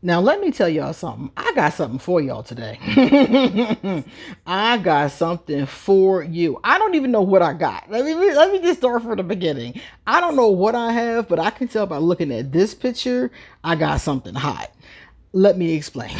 Now, let me tell y'all something. I got something for y'all today. I got something for you. I don't even know what I got. Let me just start from the beginning. I don't know what I have, but I can tell by looking at this picture, I got something hot. Let me explain.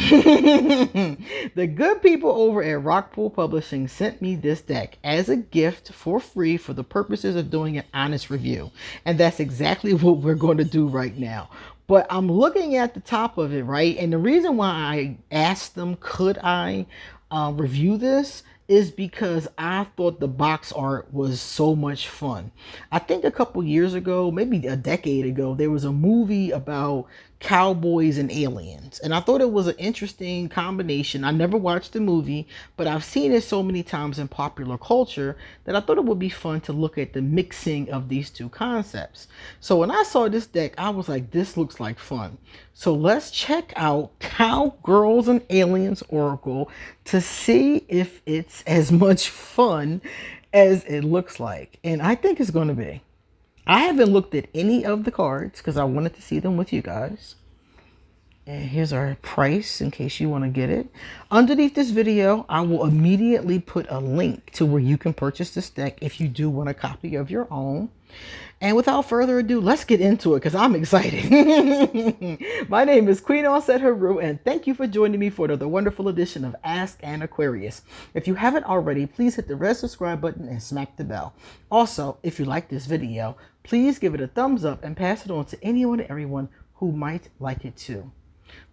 The good people over at Rockpool Publishing sent me this deck as a gift for free for the purposes of doing an honest review. And that's exactly what we're going to do right now. But I'm looking at the top of it, right? And the reason why I asked them, could I review this? Is because I thought the box art was so much fun. I think a couple years ago, maybe a decade ago, there was a movie about cowboys and aliens. And I thought it was an interesting combination. I never watched the movie, but I've seen it so many times in popular culture that I thought it would be fun to look at the mixing of these two concepts. So when I saw this deck, I was like, this looks like fun. So let's check out Cowgirls and Aliens Oracle to see if it's as much fun as it looks like. And I think it's going to be. I haven't looked at any of the cards because I wanted to see them with you guys. And here's our price in case you want to get it. Underneath this video, I will immediately put a link to where you can purchase this deck if you do want a copy of your own. And without further ado, let's get into it because I'm excited. My name is QueenAusetHeru, and thank you for joining me for another wonderful edition of Ask an Aquarius. If you haven't already, please hit the red subscribe button and smack the bell. Also, if you like this video, please give it a thumbs up and pass it on to anyone and everyone who might like it too.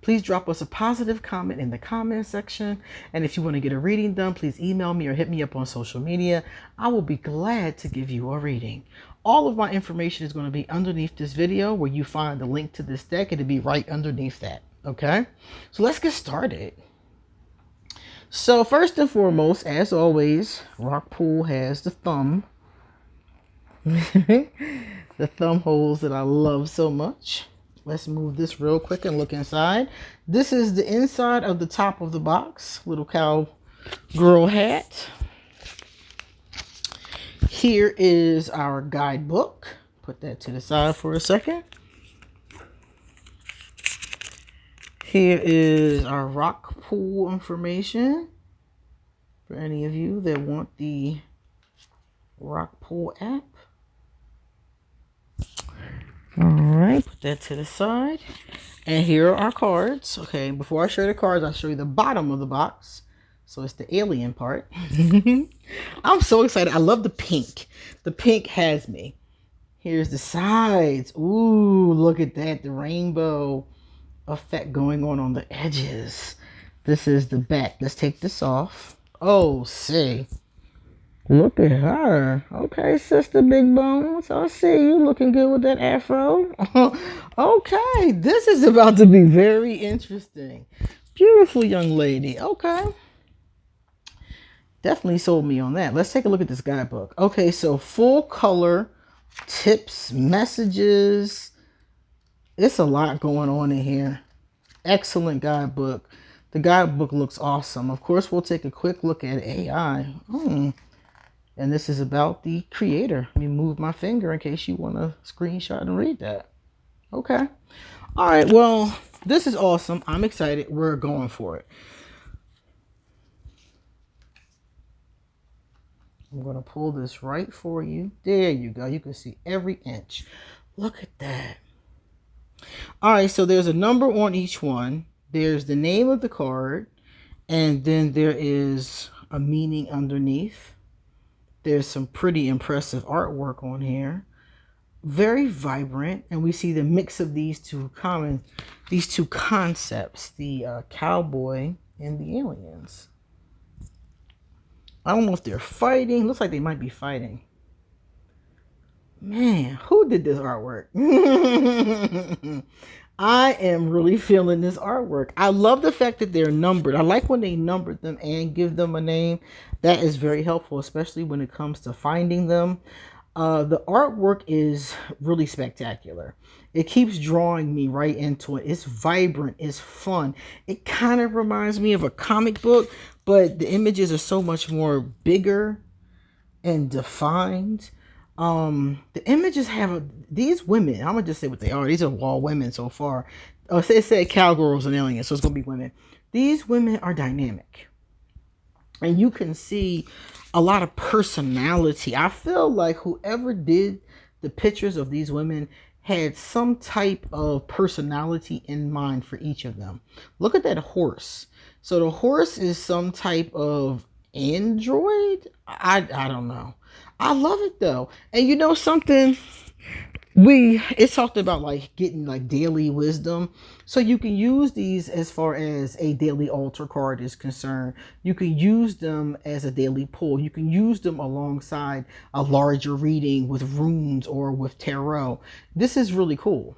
Please drop us a positive comment in the comment section. And if you want to get a reading done, please email me or hit me up on social media. I will be glad to give you a reading. All of my information is going to be underneath this video where you find the link to this deck. It'll be right underneath that. Okay, so let's get started. So first and foremost, as always, Rockpool has the thumb. The thumb holes that I love so much. Let's move this real quick and look inside. This is the inside of the top of the box. Little cowgirl hat. Here is our guidebook. Put that to the side for a second. Here is our Rockpool information. For any of you that want the Rockpool app. All right, put that to the side. And here are our cards. Okay, before I show you the cards, I'll show you the bottom of the box. So it's the alien part. I'm so excited. I love the pink. The pink has me. Here's the sides. Ooh, look at that. The rainbow effect going on the edges. This is the back. Let's take this off. Oh, see. Look at her. Okay, Sister Big Bones. I see you looking good with that afro. Okay, this is about to be very interesting. Beautiful young lady. Okay. Definitely sold me on that. Let's take a look at this guidebook. Okay, so full color, tips, messages. It's a lot going on in here. Excellent guidebook. The guidebook looks awesome. Of course, we'll take a quick look at AI. And this is about the creator. Let me move my finger in case you want to screenshot and read that. Okay. All right. Well, this is awesome. I'm excited. We're going for it. I'm going to pull this right for you. There you go. You can see every inch. Look at that. All right. So there's a number on each one. There's the name of the card. And then there is a meaning underneath. There's some pretty impressive artwork on here. Very vibrant. And we see the mix of these two concepts, the cowboy and the aliens. I don't know if they're fighting. Looks like they might be fighting. Man, who did this artwork? I am really feeling this artwork. I love the fact that they're numbered. I like when they numbered them and give them a name. That is very helpful, especially when it comes to finding them. The artwork is really spectacular. It keeps drawing me right into it. It's vibrant. It's fun. It kind of reminds me of a comic book, but the images are so much more bigger and defined. The images these women, I'm gonna just say what they are. These are all women so far. Say it said cowgirls and aliens, so it's gonna be women. These women are dynamic, and you can see a lot of personality. I feel like whoever did the pictures of these women had some type of personality in mind for each of them. Look at that horse. So the horse is some type of android. I don't know. I love it though. And you know something? It's talked about like getting like daily wisdom, so you can use these as far as a daily altar card is concerned. You can use them as a daily pull. You can use them alongside a larger reading with runes or with tarot. This is really cool,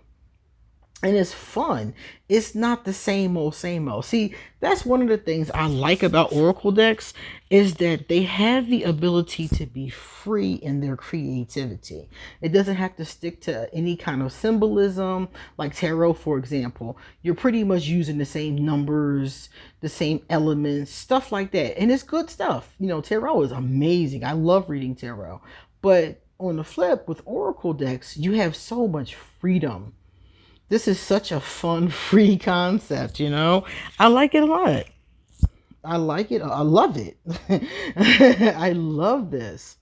and it's fun. It's not the same old same old. See, that's one of the things I like about oracle decks, is that they have the ability to be free in their creativity. It doesn't have to stick to any kind of symbolism. Like tarot, for example, you're pretty much using the same numbers, the same elements, stuff like that, and it's good stuff. You know, tarot is amazing. I love reading tarot. But on the flip, with oracle decks, you have so much freedom. This is such a fun, free concept, you know? I like it a lot. I like it. I love it. I love this.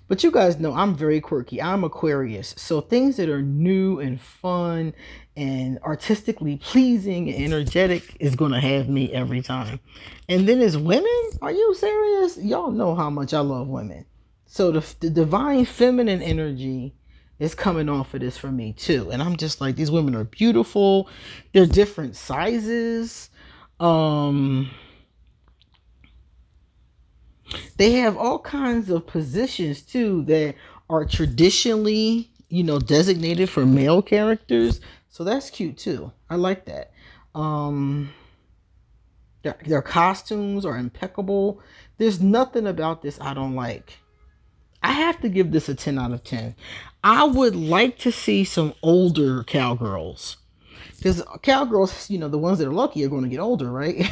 But you guys know I'm very quirky. I'm Aquarius. So things that are new and fun and artistically pleasing and energetic is going to have me every time. And then as women, are you serious? Y'all know how much I love women. So the divine feminine energy is coming off of this for me too. And I'm just like, these women are beautiful. They're different sizes. They have all kinds of positions too that are traditionally, designated for male characters. So that's cute too. I like that. Their costumes are impeccable. There's nothing about this I don't like. I have to give this a 10 out of 10. I would like to see some older cowgirls. Because cowgirls, the ones that are lucky are going to get older, right?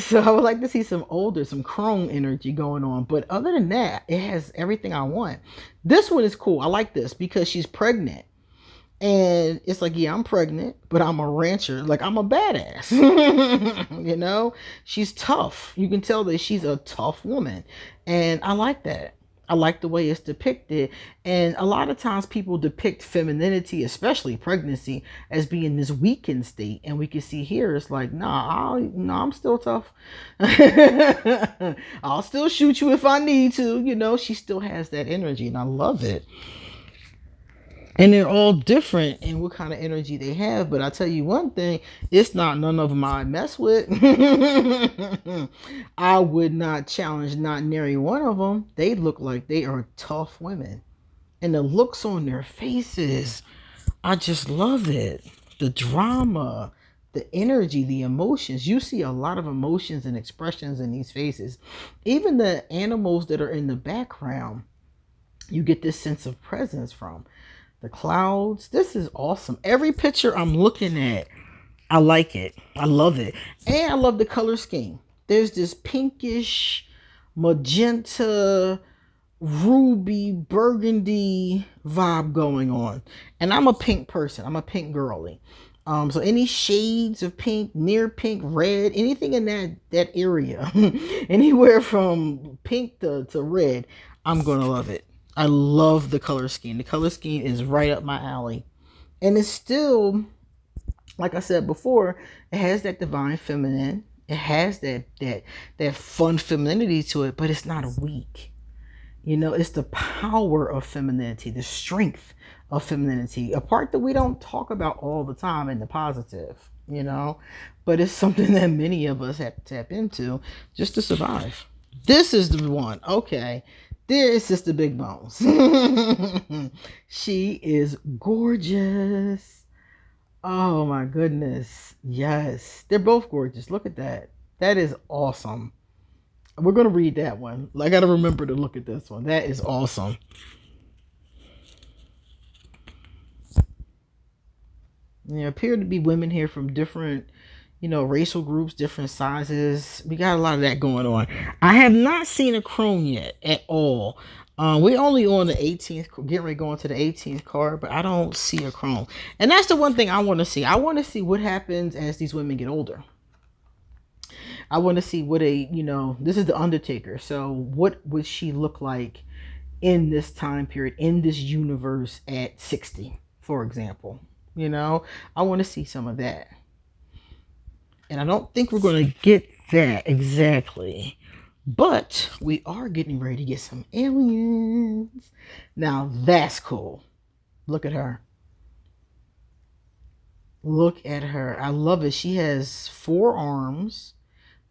So I would like to see some older, some crone energy going on. But other than that, it has everything I want. This one is cool. I like this because she's pregnant. And it's like, yeah, I'm pregnant, but I'm a rancher. Like, I'm a badass. She's tough. You can tell that she's a tough woman. And I like that. I like the way it's depicted. And a lot of times people depict femininity, especially pregnancy, as being this weakened state. And we can see here, it's like, I'm still tough. I'll still shoot you if I need to. She still has that energy, and I love it. And they're all different in what kind of energy they have. But I tell you one thing, it's not none of them I mess with. I would not challenge not nary one of them. They look like they are tough women. And the looks on their faces, I just love it. The drama, the energy, the emotions. You see a lot of emotions and expressions in these faces. Even the animals that are in the background, you get this sense of presence from. The clouds. This is awesome. Every picture I'm looking at, I like it. I love it. And I love the color scheme. There's this pinkish, magenta, ruby, burgundy vibe going on. And I'm a pink person. I'm a pink girly. So any shades of pink, near pink, red, anything in that area, anywhere from pink to red, I'm going to love it. I love the color scheme. The color scheme is right up my alley. And it's still, like I said before, it has that divine feminine. It has that fun femininity to it, but it's not weak. It's the power of femininity, the strength of femininity, a part that we don't talk about all the time in the positive, but it's something that many of us have to tap into just to survive. This is the one. Okay. There is Sister Big Bones. She is gorgeous. Oh my goodness. Yes. They're both gorgeous. Look at that. That is awesome. We're going to read that one. I got to remember to look at this one. That is awesome. There appear to be women here from different, racial groups, different sizes. We got a lot of that going on. I have not seen a crone yet at all. We only on the 18th, getting ready to go into the 18th card, but I don't see a crone. And that's the one thing I want to see. I want to see what happens as these women get older. I want to see what this is the Undertaker. So what would she look like in this time period, in this universe at 60, for example? I want to see some of that. And I don't think we're going to get that exactly. But we are getting ready to get some aliens. Now that's cool. Look at her. Look at her. I love it. She has 4 arms,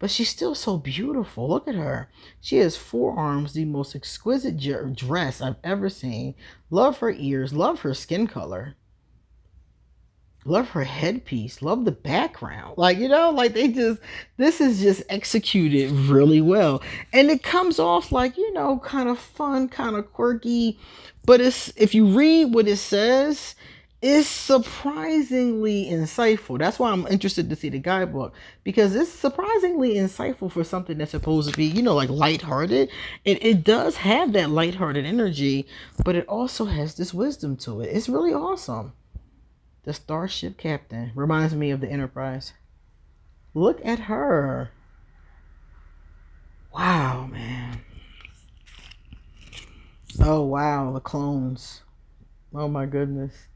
but she's still so beautiful. Look at her. She has 4 arms, the most exquisite dress I've ever seen. Love her ears. Love her skin color. Love her headpiece. Love the background. This is just executed really well. And it comes off like, kind of fun, kind of quirky. But if you read what it says, it's surprisingly insightful. That's why I'm interested to see the guidebook, because it's surprisingly insightful for something that's supposed to be, like lighthearted. It does have that lighthearted energy, but it also has this wisdom to it. It's really awesome. The Starship Captain reminds me of the Enterprise. Look at her. Wow, man. Oh, wow. The clones. Oh, my goodness.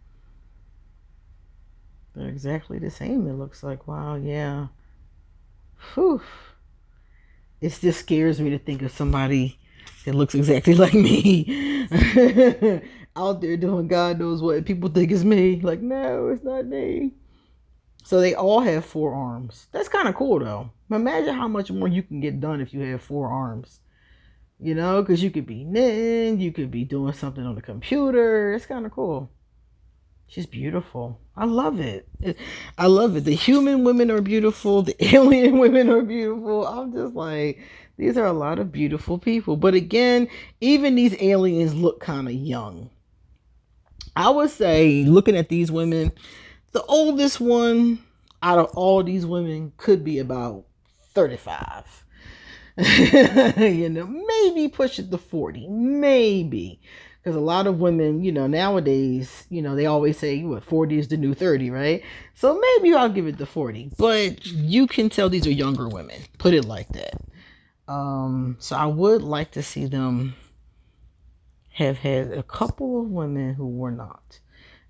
They're exactly the same, it looks like. Wow, yeah. Whew. It just scares me to think of somebody that looks exactly like me. Out there doing God knows what. People think it's me. Like, no, it's not me. So they all have 4 arms. That's kind of cool, though. Imagine how much more you can get done if you have 4 arms. Because you could be knitting, you could be doing something on the computer. It's kind of cool. She's beautiful. I love it. I love it. The human women are beautiful. The alien women are beautiful. I'm just like, these are a lot of beautiful people. But again, even these aliens look kind of young. I would say, looking at these women, the oldest one out of all these women could be about 35. Maybe push it to 40. Maybe. Because a lot of women, nowadays, they always say 40 is the new 30, right? So maybe I'll give it the 40. But you can tell these are younger women. Put it like that. So I would like to see them have had a couple of women who were not.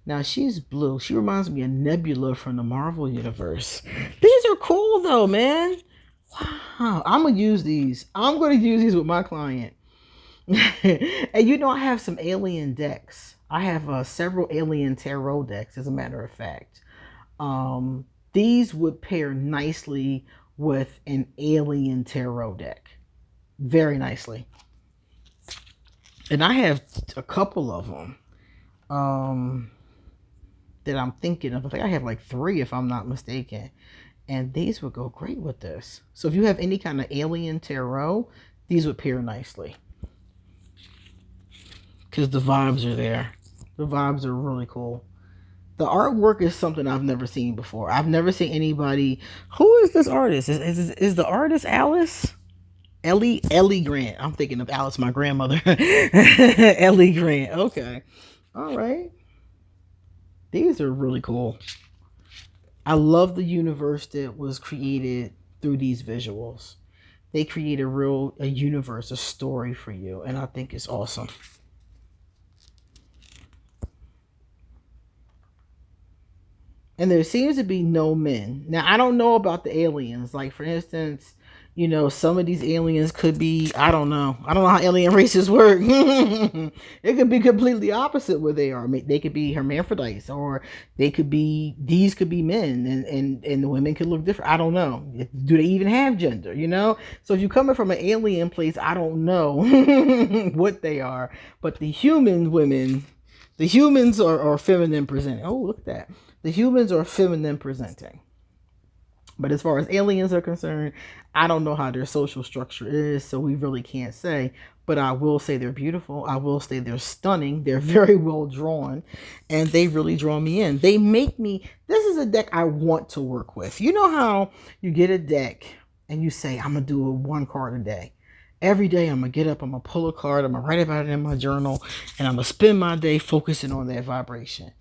Now she's blue. She reminds me of Nebula from the Marvel Universe. These are cool though, man. Wow. I'm going to use these. I'm going to use these with my client. And I have some alien decks. I have several alien tarot decks, as a matter of fact. These would pair nicely with an alien tarot deck. Very nicely. And I have a couple of them that I'm thinking of. I think I have like 3 if I'm not mistaken. And these would go great with this. So if you have any kind of alien tarot, these would pair nicely. Because the vibes are there. The vibes are really cool. The artwork is something I've never seen before. I've never seen anybody. Who is this artist? Is the artist Alice? Ellie Grant. I'm thinking of Alice, my grandmother. Ellie Grant. Okay. All right. These are really cool. I love the universe that was created through these visuals. They create a universe, a story for you. And I think it's awesome. And there seems to be no men. Now, I don't know about the aliens. Like, for instance, some of these aliens could be, I don't know. I don't know how alien races work. It could be completely opposite where they are. They could be hermaphrodites, or these could be men, and the women could look different. I don't know. Do they even have gender, So if you're coming from an alien place, I don't know what they are. But the human women, the humans are feminine presenting. Oh, look at that. The humans are feminine presenting. But as far as aliens are concerned, I don't know how their social structure is, so we really can't say. But I will say they're beautiful. I will say they're stunning. They're very well drawn, and they really draw me in. They make me, this is a deck I want to work with. You know how you get a deck and you say, I'm going to do a one card a day. Every day I'm going to get up, I'm going to pull a card, I'm going to write about it in my journal, and I'm going to spend my day focusing on that vibration.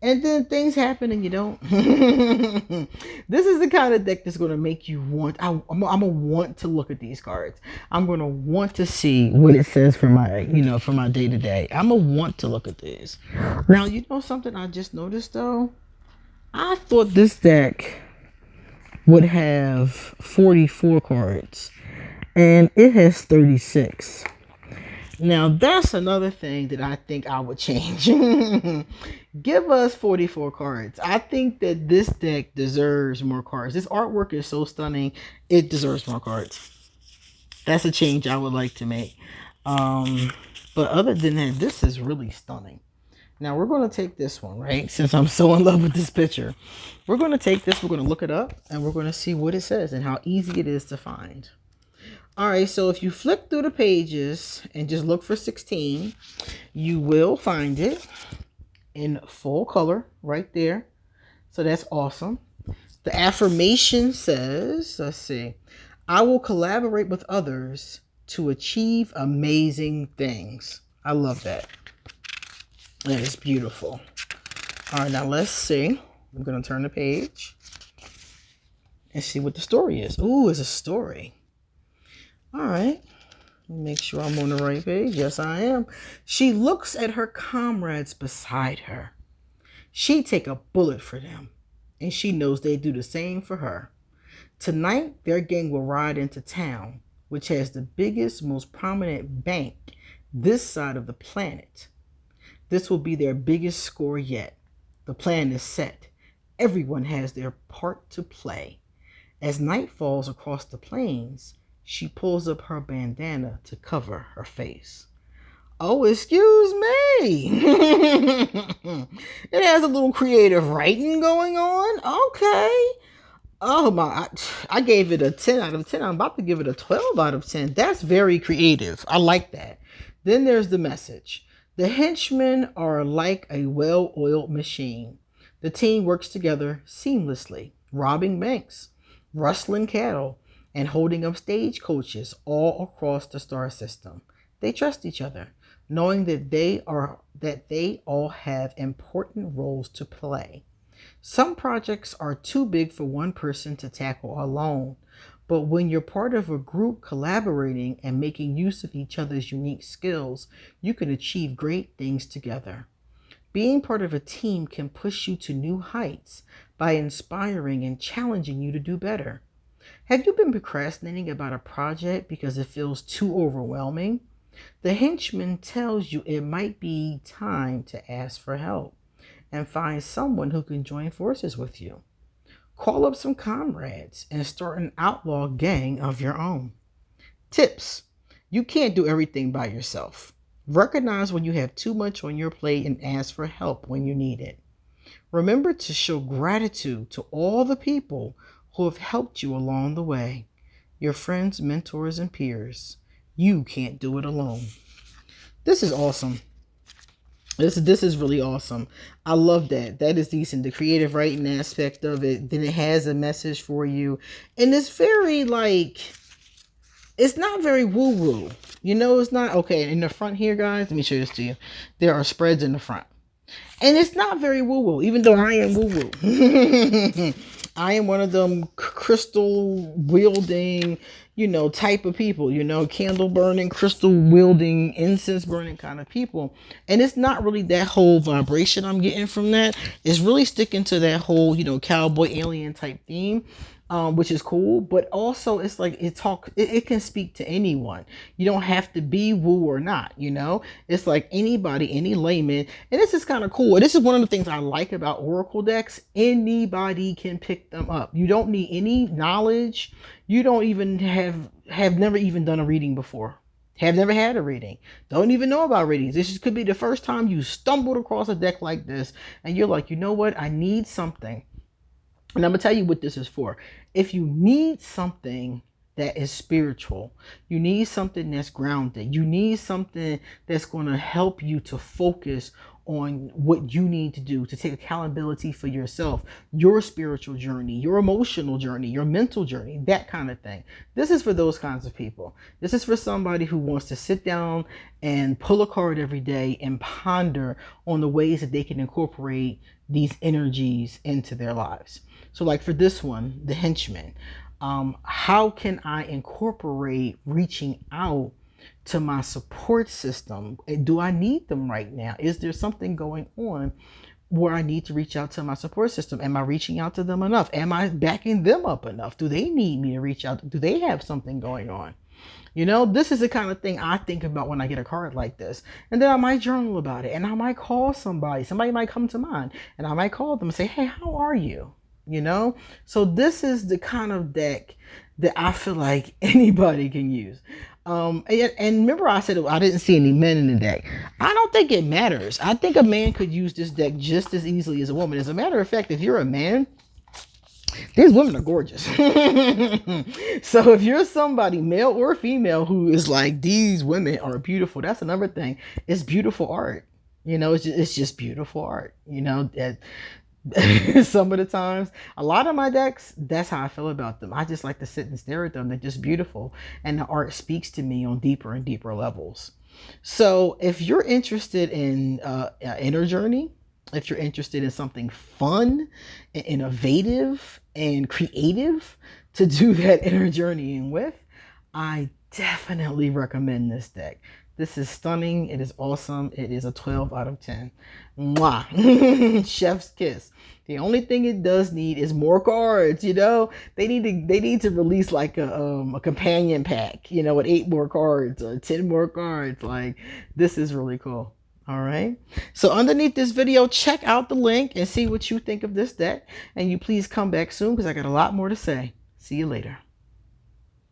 And then things happen and you don't. This is the kind of deck that's going to make you want, I'm going to want to look at these cards. I'm going to want to see what it says for my, for my day to day. I'm going to want to look at this. Now, you know something I just noticed though? I thought this deck would have 44 cards and it has 36. Now, that's another thing that I think I would change. Give us 44 cards. I think that this deck deserves more cards. This artwork is so stunning. It deserves more cards. That's a change I would like to make. But other than that, this is really stunning. Now, we're going to take this one, right? Since I'm so in love with this picture. We're going to take this. We're going to look it up. And we're going to see what it says and how easy it is to find. All right, so if you flip through the pages and just look for 16, you will find it in full color right there. So that's awesome. The affirmation says, let's see, I will collaborate with others to achieve amazing things. I love that. That is beautiful. All right, now let's see. I'm going to turn the page and see what the story is. Ooh, it's a story. All right, make sure I'm on the right page. Yes, I am. She looks at her comrades beside her. She'd take a bullet for them, and she knows they do the same for her. Tonight, their gang will ride into town, which has the biggest, most prominent bank this side of the planet. This will be their biggest score yet. The plan is set. Everyone has their part to play. As night falls across the plains, she pulls up her bandana to cover her face. Oh, excuse me. It has a little creative writing going on. Okay. Oh my, I gave it a 10 out of 10. I'm about to give it a 12 out of 10. That's very creative. I like that. Then there's the message. The henchmen are like a well-oiled machine. The team works together seamlessly, robbing banks, rustling cattle, and holding up stagecoaches all across the star system. They trust each other, knowing that they all have important roles to play. Some projects are too big for one person to tackle alone, but when you're part of a group collaborating and making use of each other's unique skills, you can achieve great things together. Being part of a team can push you to new heights by inspiring and challenging you to do better. Have you been procrastinating about a project because it feels too overwhelming? The henchman tells you it might be time to ask for help and find someone who can join forces with you. Call up some comrades and start an outlaw gang of your own. Tips: you can't do everything by yourself. Recognize when you have too much on your plate and ask for help when you need it. Remember to show gratitude to all the people who have helped you along the way. Your friends, mentors, and peers. You can't do it alone. This is awesome. This is really awesome. I love that. That is decent. The creative writing aspect of it. Then it has a message for you. And it's very it's not very woo-woo. It's not. Okay, in the front here, guys, let me show this to you. There are spreads in the front. And it's not very woo-woo, even though I am woo-woo. I am one of them crystal wielding, type of people, candle burning, crystal wielding, incense burning kind of people. And it's not really that whole vibration I'm getting from that. It's really sticking to that whole, cowboy alien type theme. Which is cool, but also it's like it can speak to anyone. You don't have to be woo or not, it's like anybody, any layman. And this is kind of cool. This is one of the things I like about oracle decks. Anybody can pick them up. You don't need any knowledge. You don't even have never even done a reading before. Have never had a reading. Don't even know about readings. This could be the first time you stumbled across a deck like this and you're like, you know what? I need something And I'm going to tell you what this is for. If you need something that is spiritual, you need something that's grounded, you need something that's going to help you to focus on what you need to do to take accountability for yourself, your spiritual journey, your emotional journey, your mental journey, that kind of thing. This is for those kinds of people. This is for somebody who wants to sit down and pull a card every day and ponder on the ways that they can incorporate these energies into their lives. So like for this one, the henchman, how can I incorporate reaching out to my support system? Do I need them right now? Is there something going on where I need to reach out to my support system? Am I reaching out to them enough? Am I backing them up enough? Do they need me to reach out? Do they have something going on? You know, this is the kind of thing I think about when I get a card like this. And then I might journal about it, and I might call somebody. Somebody might come to mind, and I might call them and say, hey, how are you? You know? So this is the kind of deck that I feel like anybody can use. And remember I said I didn't see any men in the deck. I don't think it matters. I think a man could use this deck just as easily as a woman. As a matter of fact, if you're a man, these women are gorgeous. So if you're somebody, male or female, who is like, these women are beautiful, that's another thing. It's beautiful art. You know, it's just beautiful art. You know, that some of the times, a lot of my decks, that's how I feel about them. I just like to sit and stare at them. They're just beautiful. And the art speaks to me on deeper and deeper levels. So if you're interested in inner journey, if you're interested in something fun and innovative and creative to do that inner journeying with, I definitely recommend this deck. This is stunning. It is awesome. It is a 12 out of 10. Mwah. Chef's kiss. The only thing it does need is more cards. You know, they need to release like a companion pack, you know, with 8 more cards or 10 more cards. Like, this is really cool. All right. So underneath this video, check out the link and see what you think of this deck. And you please come back soon because I got a lot more to say. See you later.